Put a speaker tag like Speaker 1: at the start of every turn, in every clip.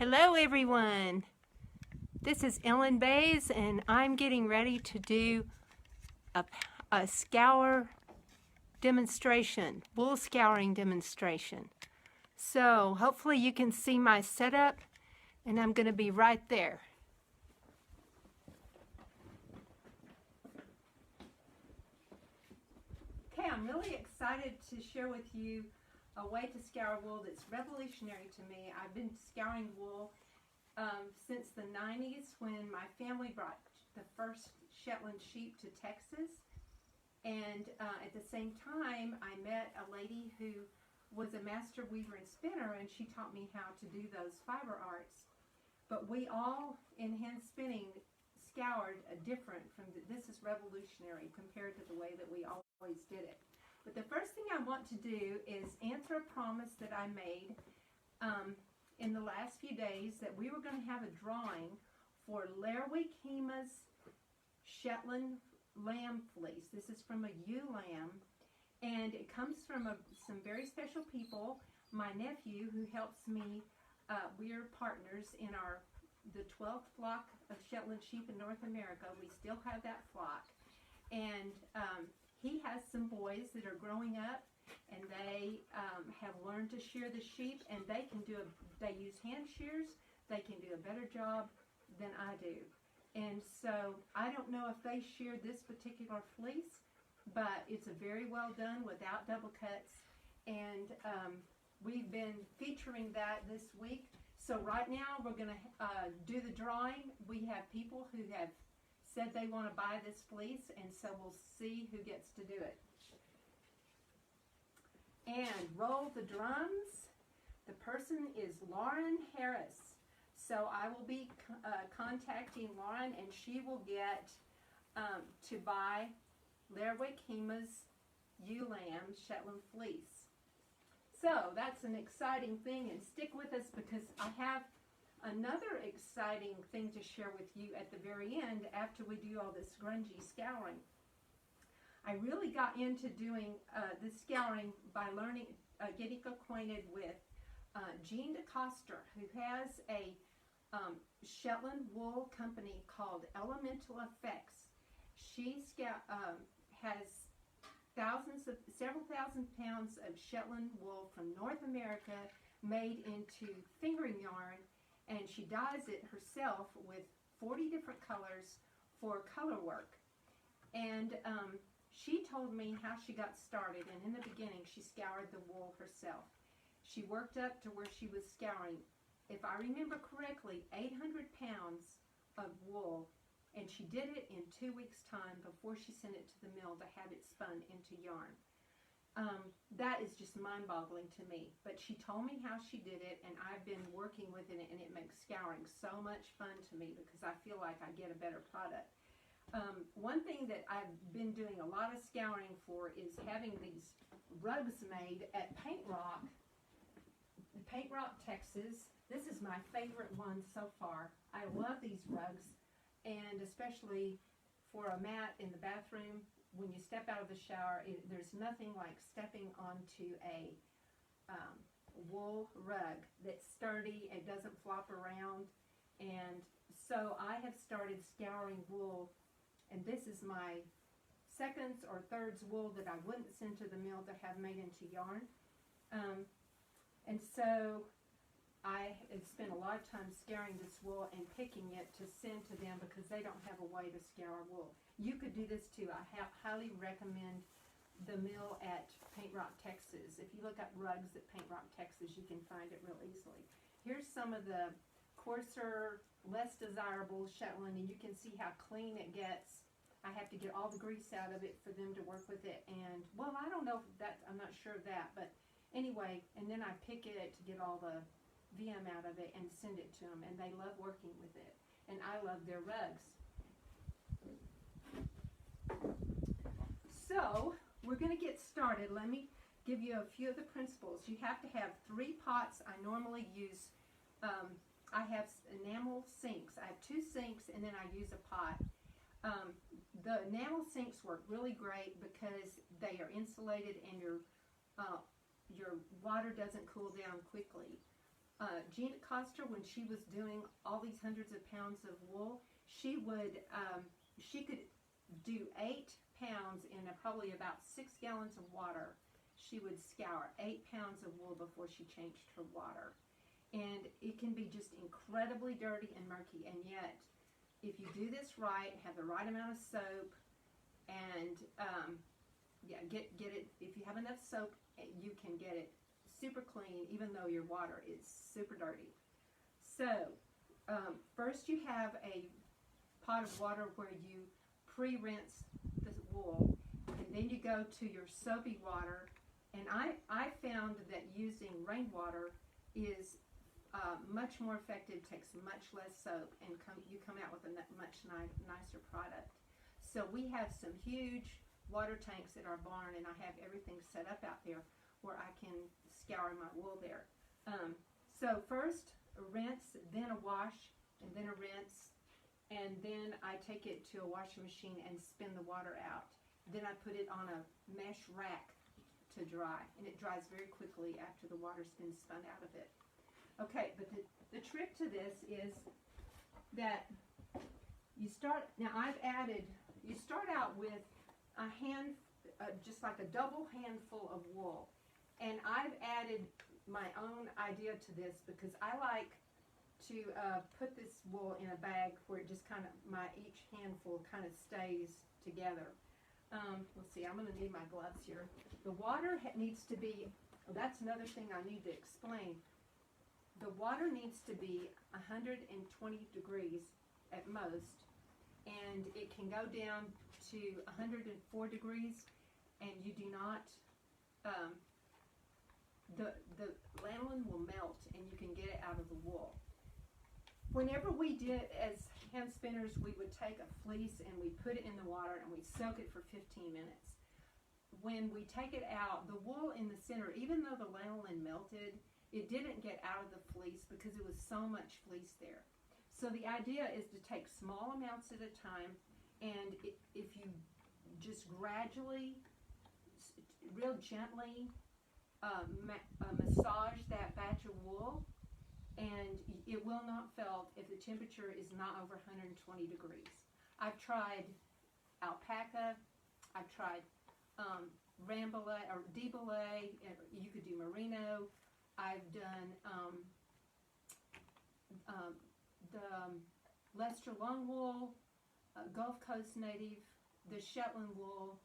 Speaker 1: Hello everyone, this is Ellen Baize and I'm getting ready to do a scour demonstration, wool scouring demonstration. So hopefully you can see my setup and I'm going to be right there. Okay, I'm really excited to share with you a way to scour wool that's revolutionary to me. I've been scouring wool since the 90s when my family brought the first Shetland sheep to Texas. And at the same time, I met a lady who was a master weaver and spinner, and she taught me how to do those fiber arts. But we all, in hand spinning, scoured different from this is revolutionary compared to the way that we always did it. But the first thing I want to do is answer a promise that I made in the last few days that we were going to have a drawing for Lerwick-Hema's Shetland lamb fleece. This is from a ewe lamb, and it comes from some very special people. My nephew, who helps me, we're partners in the 12th flock of Shetland sheep in North America. We still have that flock, and he has some boys that are growing up, and they have learned to shear the sheep, and they use hand shears. They can do a better job than I do. And so I don't know if they sheared this particular fleece, but it's a very well done without double cuts. And we've been featuring that this week. So right now we're going to do the drawing. We have people who have said they want to buy this fleece, and so we'll see who gets to do it. And roll the drums. The person is Lauren Harris. So I will be contacting Lauren, and she will get to buy Lerwick-Hema's ewe lamb Shetland fleece. So that's an exciting thing, and stick with us because I have another exciting thing to share with you at the very end after we do all this grungy scouring. I really got into doing this scouring by learning, getting acquainted with Jean DeCoster, who has a Shetland wool company called Elemental Effects. She has several thousand pounds of Shetland wool from North America made into fingering yarn, and she dyes it herself with 40 different colors for color work. And she told me how she got started, and in the beginning she scoured the wool herself. She worked up to where she was scouring, if I remember correctly, 800 pounds of wool, and she did it in 2 weeks' time before she sent it to the mill to have it spun into yarn. That is just mind-boggling to me, but she told me how she did it, and I've been working with it, and it makes scouring so much fun to me because I feel like I get a better product. One thing that I've been doing a lot of scouring for is having these rugs made at Paint Rock, Texas. This is my favorite one so far. I love these rugs, and especially for a mat in the bathroom. When you step out of the shower, there's nothing like stepping onto a wool rug that's sturdy. It doesn't flop around. And so I have started scouring wool, and this is my seconds or thirds wool that I wouldn't send to the mill to have made into yarn. And so I have spent a lot of time scouring this wool and picking it to send to them because they don't have a way to scour wool. You could do this too. I highly recommend the mill at Paint Rock, Texas. If you look up rugs at Paint Rock, Texas, you can find it real easily. Here's some of the coarser, less desirable Shetland, and you can see how clean it gets. I have to get all the grease out of it for them to work with it, and well, I don't know if that, I'm not sure of that, but anyway, and then I pick it to get all the VM out of it and send it to them, and they love working with it, and I love their rugs. So we're going to get started. Let me give you a few of the principles. You have to have 3 pots. I normally use I have enamel sinks. I have 2 sinks, and then I use a pot. The enamel sinks work really great because they are insulated, and your water doesn't cool down quickly. Gina Coster, when she was doing all these hundreds of pounds of wool, she could do 8 pounds in probably about 6 gallons of water. She would scour 8 pounds of wool before she changed her water. And it can be just incredibly dirty and murky, and yet if you do this right, have the right amount of soap, and get it, if you have enough soap, you can get it super clean even though your water is super dirty. So first you have a pot of water where you pre-rinse the wool, and then you go to your soapy water, and I found that using rainwater is much more effective, takes much less soap, and you come out with a much nicer product. So we have some huge water tanks at our barn, and I have everything set up out there where I can scour my wool there. So first a rinse, then a wash, and then a rinse, and then I take it to a washing machine and spin the water out. Then I put it on a mesh rack to dry, and it dries very quickly after the water's been spun out of it. Okay, but the trick to this is that you start out with a hand, just like a double handful of wool. And I've added my own idea to this because I like to put this wool in a bag where it just kind of, each handful kind of stays together. Let's see, I'm going to need my gloves here. The water needs to be, that's another thing I need to explain. The water needs to be 120 degrees at most, and it can go down to 104 degrees, and you do not, the lanolin will melt, and you can get it out of the wool. Whenever we did, as hand spinners, we would take a fleece and we put it in the water and we soak it for 15 minutes. When we take it out, the wool in the center, even though the lanolin melted, it didn't get out of the fleece because it was so much fleece there. So the idea is to take small amounts at a time, and if you just gradually, real gently massage that batch of wool, and it will not felt if the temperature is not over 120 degrees. I've tried alpaca, I've tried rambouillet or debouillet, you could do merino. I've done the Leicester long wool, Gulf Coast native, the Shetland wool,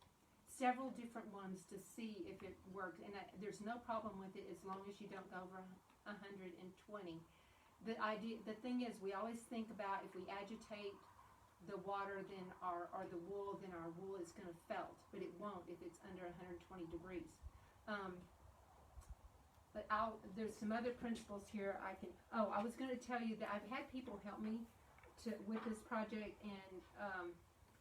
Speaker 1: several different ones to see if it worked. And there's no problem with it as long as you don't go over 120. The thing is, we always think about if we agitate the water, then or the wool, then our wool is going to felt, but it won't if it's under 120 degrees. But there's some other principles here I was going to tell you that I've had people help me with this project, and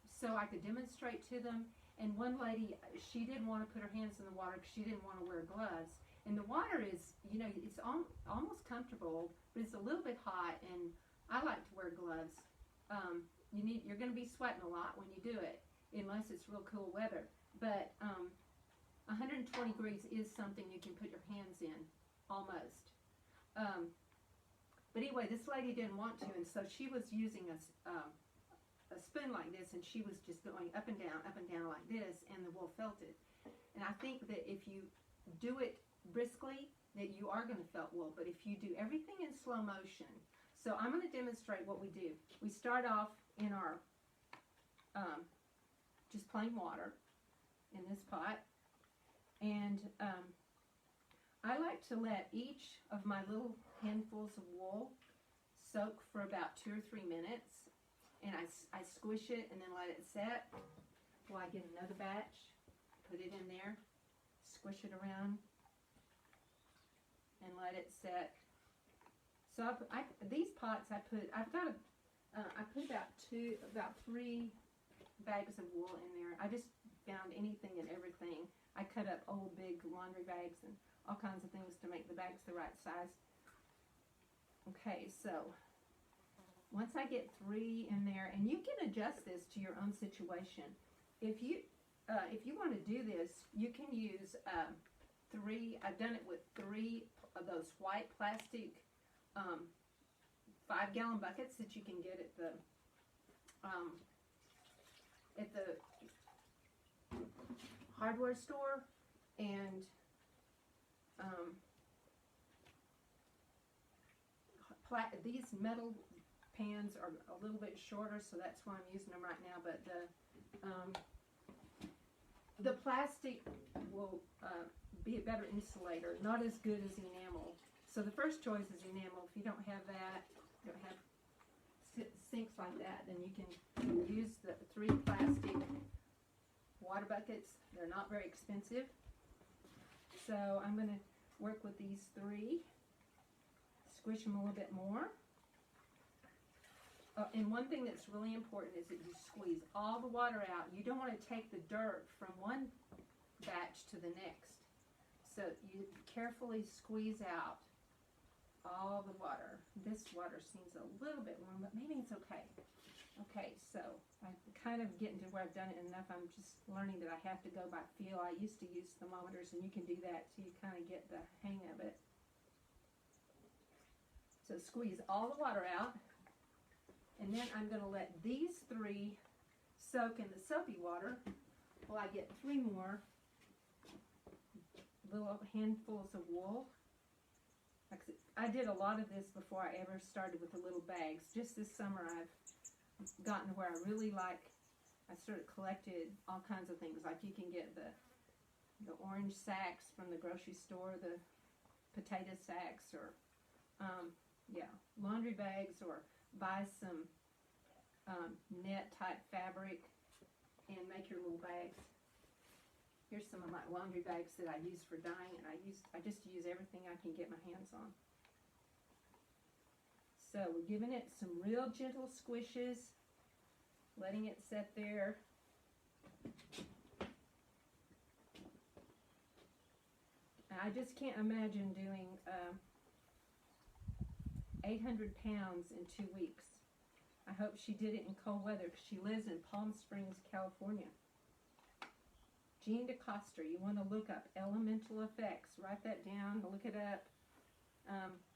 Speaker 1: so I could demonstrate to them. And one lady, she didn't want to put her hands in the water because she didn't want to wear gloves. And the water is, it's almost comfortable, but it's a little bit hot, and I like to wear gloves. You're going to be sweating a lot when you do it, unless it's real cool weather. But 120 degrees is something you can put your hands in, almost. But anyway, this lady didn't want to, and so she was using a spoon like this, and she was just going up and down like this, and the wool felted. And I think that if you do it briskly, that you are going to felt wool, but if you do everything in slow motion. So I'm going to demonstrate what we do. We start off in our just plain water in this pot. And I like to let each of my little handfuls of wool soak for about 2 or 3 minutes. And I squish it and then let it set while I get another batch, put it in there, squish it around, and let it set. So these pots I put about 3 bags of wool in there. I just found anything and everything. I cut up old big laundry bags and all kinds of things to make the bags the right size. Okay, so once I get 3 in there, and you can adjust this to your own situation. If you want to do this, you can use 3. I've done it with 3 of those white plastic 5-gallon buckets that you can get at the hardware store, and these metal pans are a little bit shorter, so that's why I'm using them right now. But the plastic will be a better insulator, not as good as enamel. So the first choice is enamel. If you don't have that, you don't have sinks like that, then you can use the 3 plastic water buckets. They're not very expensive. So I'm going to work with these 3, squish them a little bit more. And one thing that's really important is that you squeeze all the water out. You don't want to take the dirt from one batch to the next. So you carefully squeeze out all the water. This water seems a little bit warm, but maybe it's okay. Okay, so I'm kind of getting to where I've done it enough. I'm just learning that I have to go by feel. I used to use thermometers, and you can do that, so you kind of get the hang of it. So squeeze all the water out, and then I'm going to let these 3 soak in the soapy water while I get 3 more little handfuls of wool. I did a lot of this before I ever started with the little bags. Just this summer I've gotten to where I really like, I sort of collected all kinds of things. Like you can get the orange sacks from the grocery store, the potato sacks, or laundry bags, or buy some net type fabric and make your little bags. Here's some of my laundry bags that I use for dyeing, and I just use everything I can get my hands on. So we're giving it some real gentle squishes, letting it sit there. I just can't imagine doing 800 pounds in 2 weeks. I hope she did it in cold weather, because she lives in Palm Springs, California. Jean DeCoster, you want to look up elemental effects. Write that down, look it up.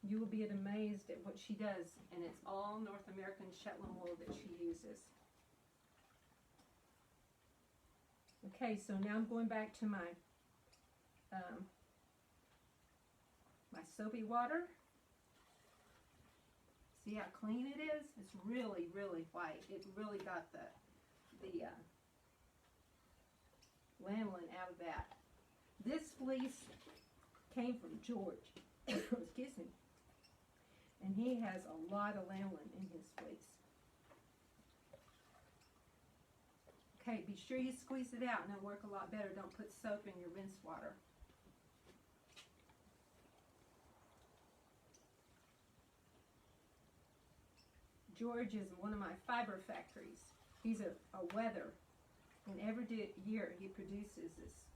Speaker 1: You will be amazed at what she does, and it's all North American Shetland wool that she uses. Okay, so now I'm going back to my my soapy water. See how clean it is? It's really, really white. It really got the lanolin out of that. This fleece came from George. Excuse me. And he has a lot of lanolin in his fleece. Okay, be sure you squeeze it out, and it'll work a lot better. Don't put soap in your rinse water. George is one of my fiber factories. He's a wether, and every year he produces this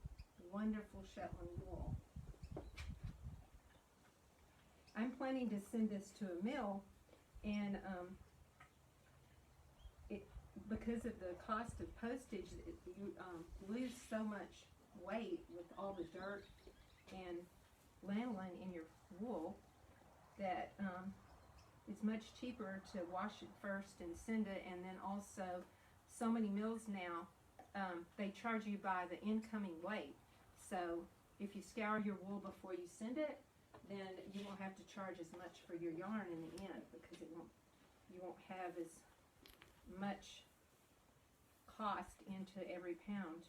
Speaker 1: wonderful Shetland wool. I'm planning to send this to a mill, and because of the cost of postage, you lose so much weight with all the dirt and lanolin in your wool that it's much cheaper to wash it first and send it. And then also, so many mills now, they charge you by the incoming weight. So if you scour your wool before you send it, then you won't have to charge as much for your yarn in the end, because you won't have as much cost into every pound.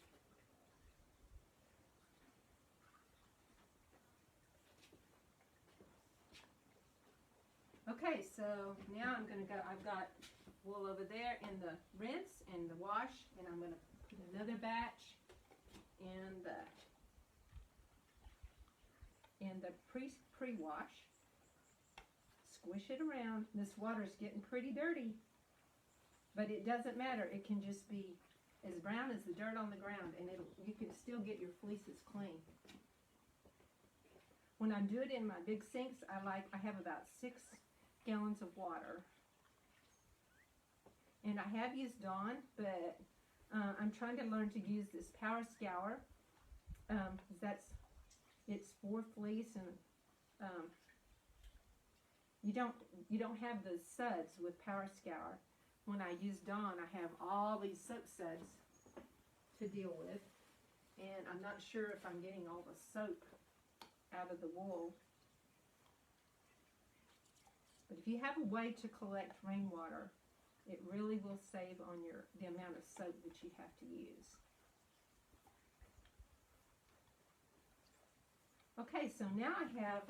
Speaker 1: Okay, so now I'm going to go, I've got wool over there in the rinse and the wash, and I'm going to put another batch in the pre-wash. Squish it around. This water's getting pretty dirty, but it doesn't matter. It can just be as brown as the dirt on the ground, and you can still get your fleeces clean. When I do it in my big sinks, I have about 6 gallons of water, and I have used Dawn, but I'm trying to learn to use this Power Scour. It's for fleece, and you don't have the suds with Power Scour. When I use Dawn, I have all these soap suds to deal with, and I'm not sure if I'm getting all the soap out of the wool. But if you have a way to collect rainwater, it really will save on the amount of soap that you have to use. Okay, so now I have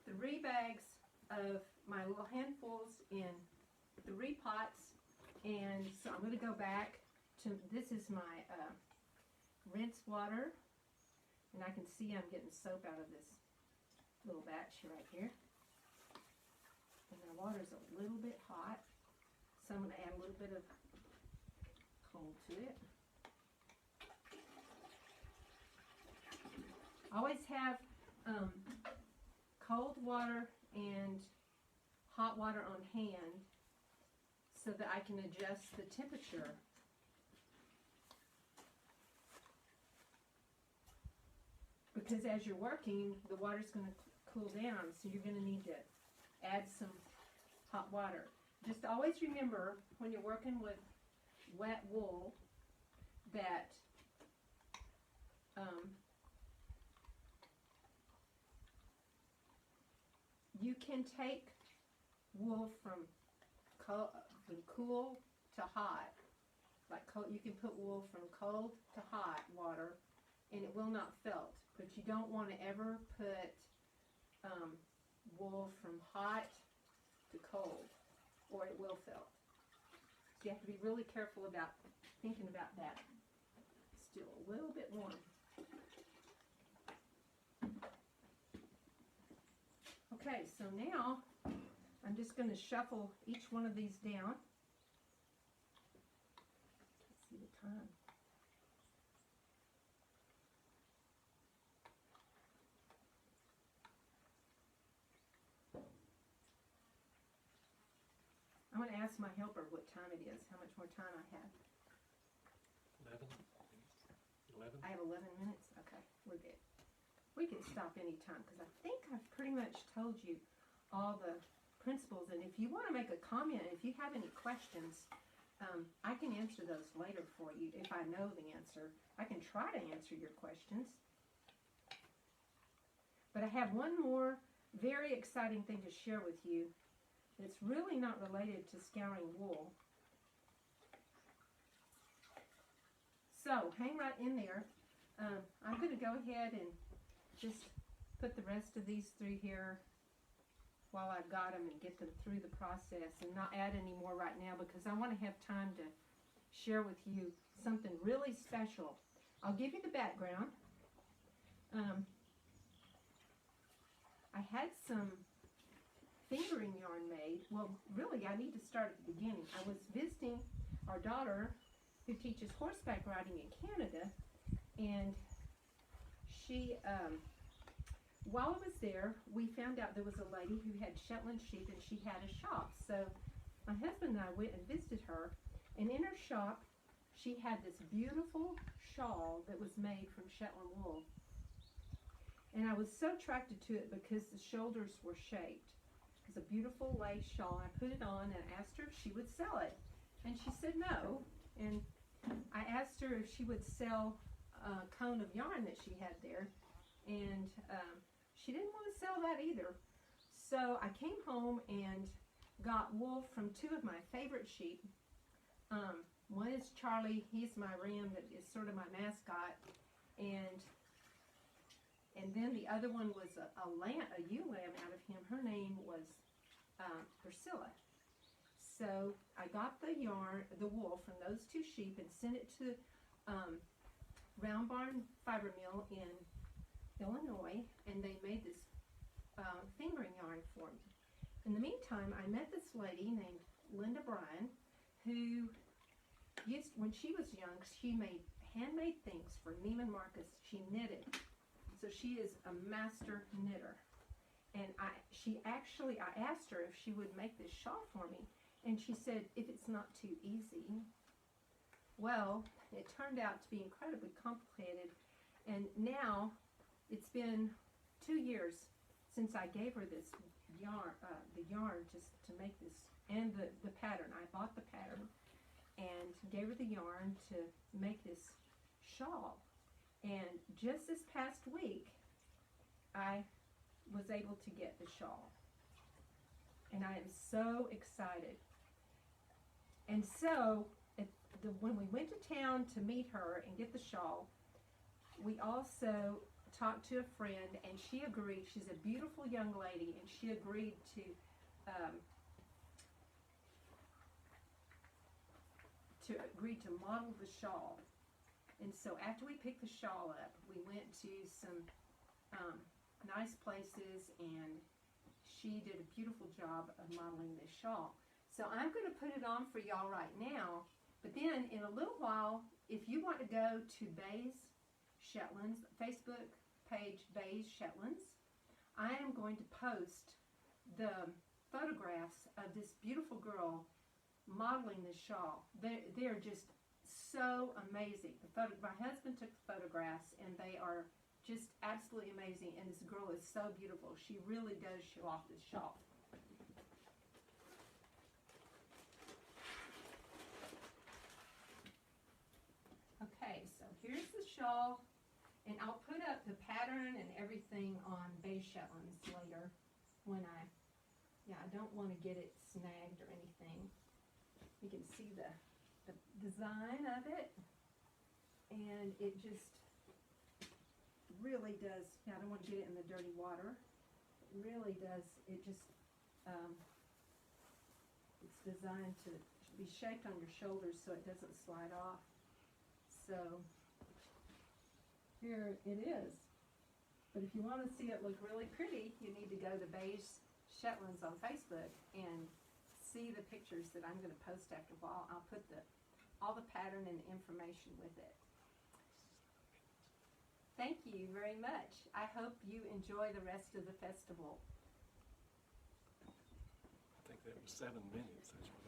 Speaker 1: 3 bags of my little handfuls in 3 pots, and so I'm going to go back to, this is my rinse water, and I can see I'm getting soap out of this little batch right here. And my water's a little bit hot, so I'm going to add a little bit of cold to it. I always have cold water and hot water on hand so that I can adjust the temperature. Because as you're working, the water's going to cool down, so you're going to need to add some hot water. Just always remember when you're working with wet wool that you can take wool from cool to hot. Like you can put wool from cold to hot water, and it will not felt. But you don't want to ever put wool from hot to cold, or it will felt. So you have to be really careful about thinking about that. Still a little bit warm. Okay, so now I'm just going to shuffle each one of these down. Let's see the time. I'm going to ask my helper what time it is, how much more time I have.
Speaker 2: 11.
Speaker 1: I have 11 minutes? Okay, we're good. We can stop any time because I think I've pretty much told you all the principles. And if you want to make a comment, if you have any questions, I can answer those later for you if I know the answer. I can try to answer your questions. But I have one more very exciting thing to share with you. It's really not related to scouring wool. So hang right in there. I'm going to go ahead and just put the rest of these through here while I've got them and get them through the process and not add any more right now because I want to have time to share with you something really special. I'll give you the background. I had some fingering yarn made. Well, really, I need to start at the beginning. I was visiting our daughter who teaches horseback riding in Canada, and she, while I was there, we found out there was a lady who had Shetland sheep and she had a shop. So my husband and I went and visited her, and in her shop she had this beautiful shawl that was made from Shetland wool. And I was so attracted to it because the shoulders were shaped. It was a beautiful lace shawl. I put it on and asked her if she would sell it. And she said no. And I asked her if she would sell a cone of yarn that she had there. And she didn't want to sell that either. So I came home and got wool from 2 of my favorite sheep. One is Charlie. He's my ram that is sort of my mascot. And then the other one was a ewe lamb out of him. Her name was Priscilla. So I got the yarn, the wool from those 2 sheep and sent it to Round Barn Fiber Mill in Illinois, and they made this fingering yarn for me. In the meantime, I met this lady named Linda Bryan, who when she was young, she made handmade things for Neiman Marcus. She knitted. So she is a master knitter. And I asked her if she would make this shawl for me. And she said, if it's not too easy. Well, it turned out to be incredibly complicated. And now, it's been 2 years since I gave her this yarn, the yarn just to make this, and the pattern, I bought the pattern and gave her the yarn to make this shawl. And just this past week, I was able to get the shawl. And I am so excited. And so, when we went to town to meet her and get the shawl, we also talked to a friend, and she agreed. She's a beautiful young lady, and she agreed to model the shawl. And so after we picked the shawl up, we went to some nice places, and she did a beautiful job of modeling this shawl. So I'm going to put it on for y'all right now, but then in a little while, if you want to go to Baize Shetlands, Facebook page Baize Shetlands, I am going to post the photographs of this beautiful girl modeling this shawl. They're just so amazing. My husband took the photographs, and they are just absolutely amazing, and this girl is so beautiful. She really does show off this shawl. Okay, so here's the shawl, and I'll put up the pattern and everything on Baize Shetlands later when I don't want to get it snagged or anything. You can see the design of it, and it just really does, I don't want to get it in the dirty water. It really does, it just, it's designed to be shaped on your shoulders so it doesn't slide off. So, here it is. But if you want to see it look really pretty, you need to go to Baize Shetlands on Facebook and see the pictures that I'm going to post after a while. I'll put all the pattern and the information with it. Thank you very much. I hope you enjoy the rest of the festival.
Speaker 2: I think that was 7 minutes. That's what